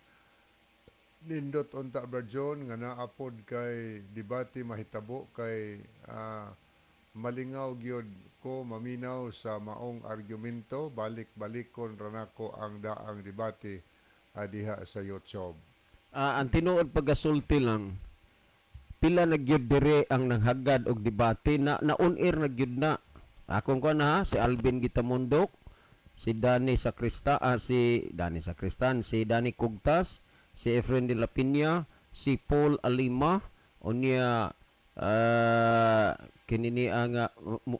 Nindot unta Brother John nga naapod kay debate mahitabo kay malingaw gyud ko maminaw sa maong argumento. Balik-balikon ranako ang daang debate diha sa YouTube. Ang tinuod pagasulti lang pila na gyud dire ang nanghagad og debate na on-air na gyud na. Akong ko na ha, si Alvin Gitamundok, si Danny Sacristan, si Danny Cugtas, si Efren de la Piña, si Paul Alima, unya kinini ang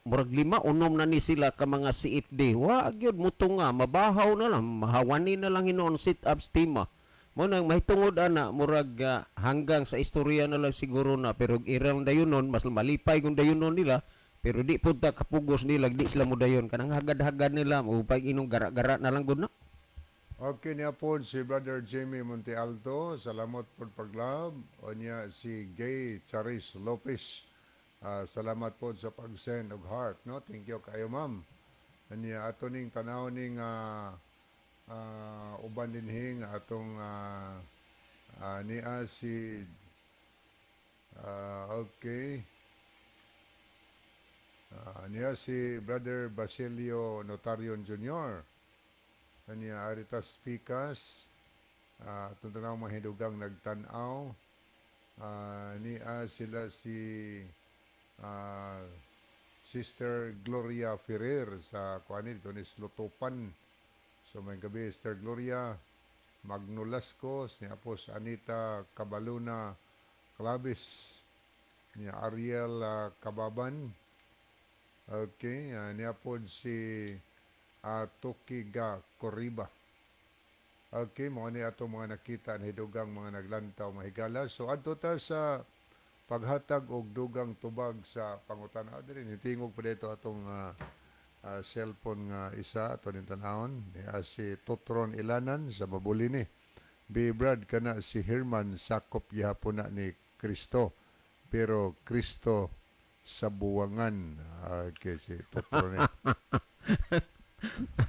murag lima unom na ni sila ka mga CFD. Wa gyud muto nga mabahaw na lang, mahawani na lang hinuon sit up stima. Mo nang mahitungod ana murag hanggang sa istorya na lang siguro na pero irang dayonon mas malipay kung dayonon nila pero di pud ta kapugos nila di sila mo dayon kanang hagad-hagad nila upay inong gara-gara na lang gud na. Okay niya po si Brother Jamie Monte Alto. Salamat po pag-love. O niya si Gay Charis Lopez. Salamat po sa pag-send of heart. No? Thank you kayo ma'am. Niya ato ning tanaw ning uban dinhing atong niya si okay niya si Brother Basilio Notarion Jr. Niya Aritas Picas atong tanaw mga hidugang nagtanaw niya sila si Sister Gloria Ferrer sa kuan dito ni Slotopan. So may gabi, Sister Gloria. Magno Lascos, ni Apos Anita Cabaluna Clavis, ni Ariel Kababan, okay, ni Apod si Tokiga Koriba. Okay, mo ni ato mga nakita na hidugang mga naglantaw mahigala. So adto ta sa paghatag og dugang tubag sa pangutana diri nitingog pa dito atong cellphone nga isa ato ning tanahon ni si Totron Ilanan sa Mabulini. Bi Brad kana si Herman sakop gihapon na ni Kristo pero Kristo sa buwangan. Okay, si Totron.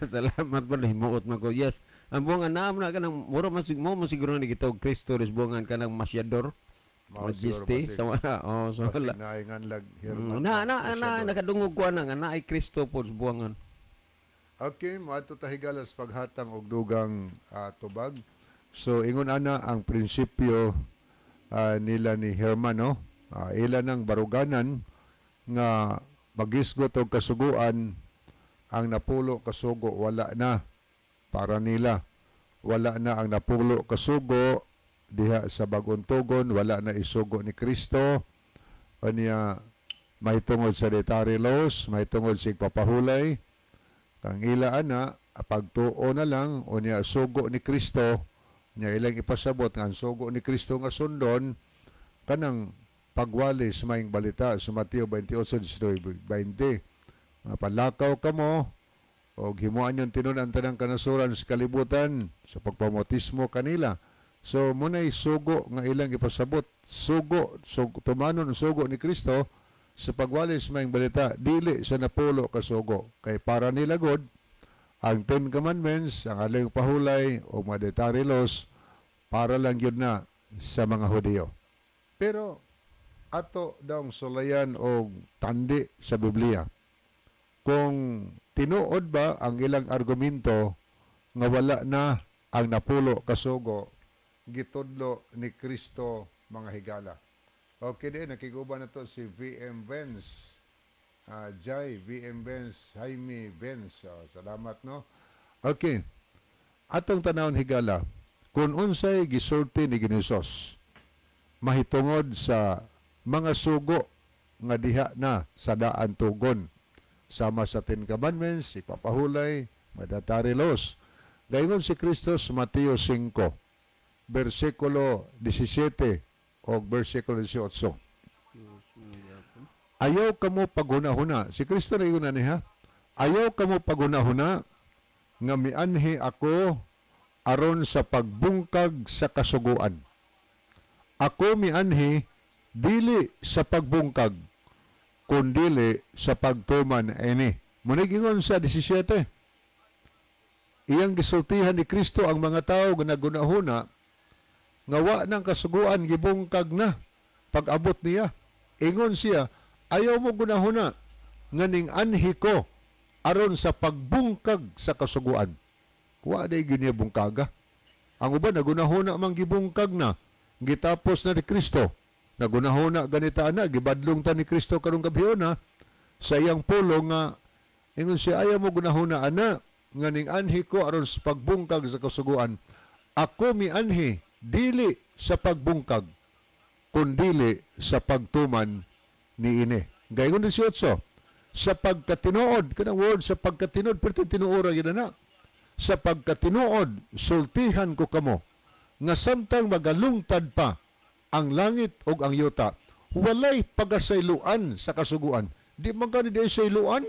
Salamat po himuot man ko. Yes. Ang buwangan naam na kanang mura mo siguro ni gitog Kristo res buwangan kanang masyador. Majesty sa wala. Oh, so wala. Naingan lag nakadungog ko na nga na ay Kristo po sa buwangan. Okay, maadto ta higalas paghatag og dugang tubag. So ingon ana ang prinsipyo nila ni Herman, no? Ila ng baruganan nga magisgot og kasuguan ang napulo kasugo wala na para nila. Wala na ang napulo kasugo diha sa bagong tugon, wala na isugo ni Kristo. O niya may tungod sa dietary laws, may tungod sa papahulay. Kang ila ana pagtuo na lang o niya sugo ni Kristo, niya ilang ipasabot nga ang sugo ni Kristo nga sundon kanang pagwalis maing balita sa Mateo 28:20. Palakaw kamo o himuan yung tinunan tanang kanasuran sa kalibutan sa pagpamotismo kanila. So muna'y sugo nga ilang ipasabot. Sugo tumanon ang sugo ni Kristo sa pagwalis maing balita dili sa napulo ka sugo. Kay para nila God ang 10 Commandments, ang aling pahulay o mga dietary laws para lang yun na sa mga Hudyo. Pero ato daw sulayan o tandi sa Biblia. Kung tinuod ba ang ilang argumento nga wala na ang napulo kasugo, gitudlo ni Kristo mga higala. Okay din, nakiguban na to si VM Benz. Jai, VM Benz, Jaime Benz. Salamat, no? Okay. Atong tanawon higala, kung unsay gisulti ni Ginisos, mahitungod sa mga sugo nga diha na sa daan tugon. Sama sa 10 Commandments, ipapahulay, mandatory laws. Gayon si Kristo sa Mateo 5, versikulo 17 o versikulo 18. Ayaw kamo paghuna-huna. Si Kristo na yun niya. Ayaw kamo paghuna-huna nga mianhi ako aron sa pagbungkag sa kasuguan. Ako mianhi dili sa pagbungkag kundili sa pagtuman ini. Munigingon sa 17. Iyang gisultihan ni Kristo ang mga tao nga nagunahuna nga wa nang kasuguan gibungkag na pag-abot niya. Ingon siya, ayaw mo gunahuna nga ning anhi ko aron sa pagbungkag sa kasuguan. Wa day ginya bungkaga. Ang uban nagunahuna mang gibungkag na gitapos na ni Kristo. Nagunahuna ganita na gibadlong ta ni Kristo karong gabhion na sa iyang pulo nga ingon siya ayaw mo gunahuna ana nga ning anhi ko aron sa pagbungkag sa kasuguan. Ako mi anhi dili sa pagbungkag kundili sa pagtuman ni ini. Gayon 18 sa pagkatinuod kanang word sa pagkatinuod perti tinuora gyud na. Sa pagkatinuod sultihan ko kamo nga samtang magalungtad pa ang langit ug ang yuta, walay pagasayloan sa kasuguan. Di man ka ni sayloan?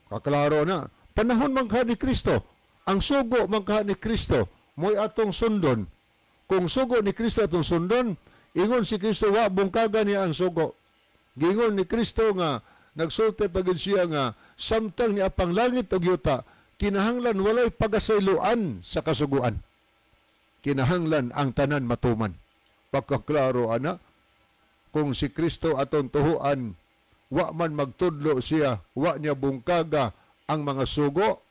Kaklaro na. Panahon man ka ni Kristo. Ang sugo man ka ni Kristo, mo'y atong sundon. Kung sugo ni Kristo atong sundon, ingon si Kristo, wa bungkaga niya ang sugo. Gingon ni Kristo nga, nagsulti pagin siya nga, samtang ni apang langit ug yuta, kinahanglan walay pagasayloan sa kasuguan. Kinahanglan ang tanan matuman. Pagkaklaro ana, kung si Kristo atong tuhuan, wa man magtudlo siya, wa niya bungkaga ang mga sugo.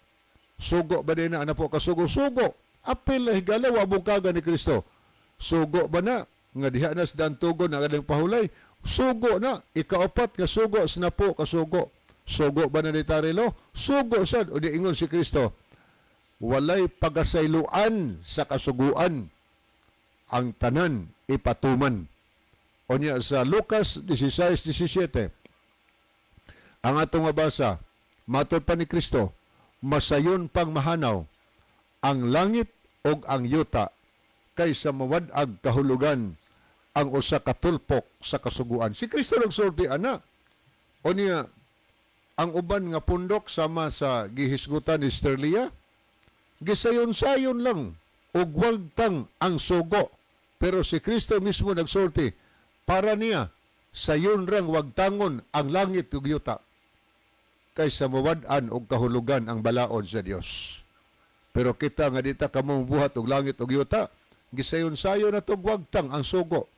Sugo ba din na po kasugo? Sugo. Apil na higala, wa bungkaga ni Kristo. Sugo ba na? Nga diha na sa dantugon na kanilang pahulay. Sugo na. Ikaapat nga sugo, sinapo kasugo. Sugo ba na ni Tarilo? Sugo sad. O di ingon si Kristo, walay pagasayloan sa kasuguan, ang tanan ipatuman. O niya sa Lucas 16:17, ang atong mabasa, matod pa ni Kristo, masayon pang mahanaw ang langit og ang yuta kaysa mawad-ag kahulugan ang usa ka tulpok sa kasuguan. Si Kristo nagsulti ana. O niya, ang uban nga pundok sama sa gihisgutan ni Sterlia, gisayon-sayon lang ug wagtang ang sugo. Pero si Kristo mismo nagsulti, para niya, sayon rang wagtangon ang langit ug yuta kaysa mawad-an og kahulugan ang balaod sa Dios. Pero kita nga dita kamo buhat og langit ug yuta, gisayon-sayon na tog wagtang ang sugo.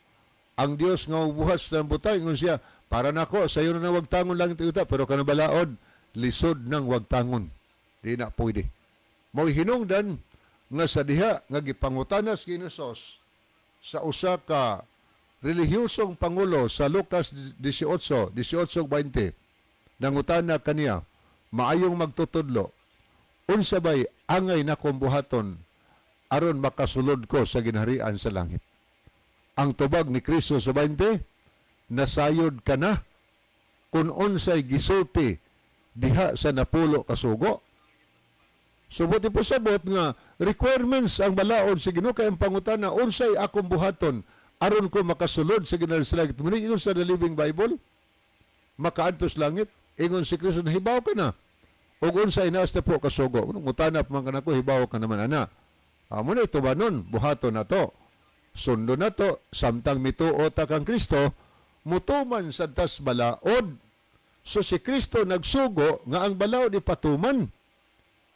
Ang Dios nga buhat sa butang ingon siya, para nako sayon na wagtangon langit ug yuta, pero kanang balaod lisod nang wagtangon. Di na pwede. Mao hinungdan nga sa diha nga gipangutanas ni Hesus sa usa ka relihiyosong pangulo sa Lucas 18:20, nangutana kaniya, maayong magtutudlo, unsa bay angay nakong buhaton aron makasulod ko sa ginharian sa langit? Ang tubag ni Kristo sa 20, nasayod ka na kung unsay gisulti diha sa napulo kasugo. Subuti po sabot nga requirements ang balaod sa Ginoo kay ang pangutana, unsay akong buhaton aron ko makasulod sa ginharian sa langit? Muna ingon sa The Living Bible, makaadtos langit, ingon si Kristo, hibaw ka na. O unsay naas na po kasugo. Mutana pa man kanako, hibaw ka naman ana. Muna ito ba nun? Buhaton na to. Sundo na to, samtang mituo ta kang Kristo, mutuman sa tas balaod. So si Kristo nagsugo nga ang balaod ipatuman.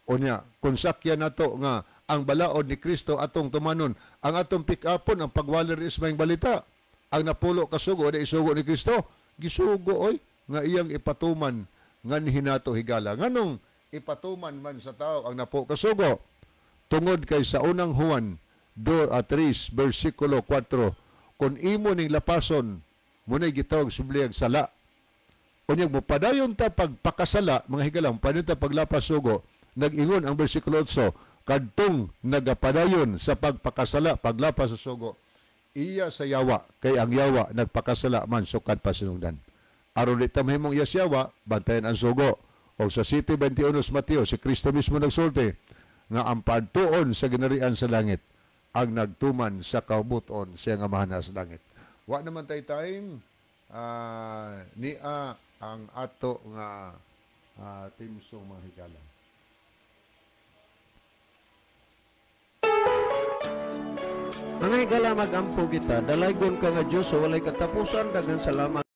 O niya, kung sakyan na to nga ang balaod ni Kristo atong tumanon, ang atong pick-upon, ang pagwaler is may balita. Ang napulo kasugo, na isugo ni Kristo, gisugo oy, nga iyang ipatuman nga hinato higala. Nganong ipatuman man sa tao ang napo kasugo? Tungod kay sa unang Juan 2:3 versikulo 4, kung imo ning lapason, muna'y gitawag subliyag sala. Unyag mo, padayon ta pagpakasala, mga higalang, padayon ta paglapas sugo, nag-ingon ang versikulo 8, kadtong nagapadayon sa pagpakasala, paglapas sa sugo, iya sa yawa, kay ang yawa nagpakasala man sukad pa sinungdan. Aron di ta mahimong iya sa yawa, bantayan ang sugo. O sa 7:21 Mateo, si Kristo mismo nagsulti, nga ang padtuon sa ginharian sa langit, ang nagtuman sa kaubuton siya nga mahana sa langit. Wa naman tay time niya ang ato nga timsong mga higala. Mga higala, magampo kita, dalaygon ka nga Diyos, so walay katapusan, daghang salamat.